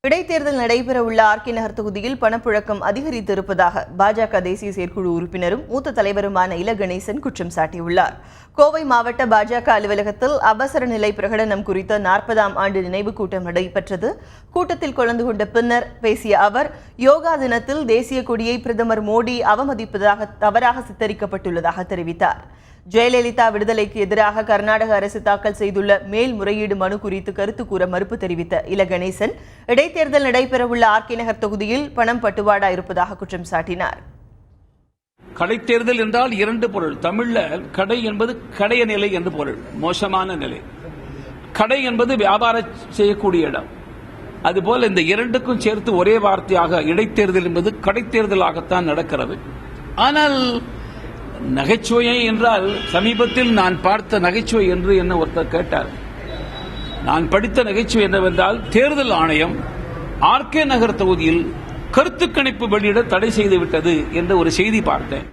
இடைத்தேர்தல் நடைபெறவுள்ள ஆர்கே நகர் தொகுதியில் பணப்புழக்கம் அதிகரித்திருப்பதாக பாஜக தேசிய செயற்குழு உறுப்பினரும் மூத்த தலைவருமான இல கணேசன் குற்றம் சாட்டியுள்ளார். கோவை மாவட்ட பாஜக அலுவலகத்தில் அவசர நிலை பிரகடனம் குறித்த 40ஆம் ஆண்டு நினைவு கூட்டம் நடைபெற்றது. கூட்டத்தில் கலந்து கொண்ட பின்னர் பேசிய அவர், யோகா தினத்தில் தேசிய கொடியை பிரதமர் மோடி அவமதிப்பதாக தவறாக சித்தரிக்கப்பட்டுள்ளதாக தெரிவித்தார். ஜெயலலிதா விடுதலைக்கு எதிராக கர்நாடக அரசு தாக்கல் செய்துள்ள மேல்முறையீடு மனு குறித்து கருத்து கூற மறுப்பு தெரிவித்த இல கணேசன், இடைத்தேர்தல் நடைபெறவுள்ள ஆர்கே நகர் தொகுதியில் பணம் பட்டுவாடா இருப்பதாக குற்றம் சாட்டினார். கடைத்தேர்தல் என்றால் இரண்டு பொருள். தமிழ்ல கடை என்பது கடைய நிலை என்று பொருள், மோசமான நிலை. கடை என்பது வியாபாரம் செய்யக்கூடிய இடம். அதுபோல் இந்த இரண்டுக்கும் சேர்த்து ஒரே வார்த்தையாக இடைத்தேர்தல் என்பது கடைத்தேர்தலாகத்தான் நடக்கிறது. ஆனால் நகைச்சுவை என்றால், சமீபத்தில் நான் பார்த்த நகைச்சுவை என்று என்ன ஒருத்தர் கேட்டார். நான் படித்த நகைச்சுவை என்னவென்றால், தேர்தல் ஆணையம் ஆர்கே நகர் தொகுதியில் கருத்து கணிப்பு வெளியிட தடை செய்துவிட்டது என்ற ஒரு செய்தி பார்த்தேன்.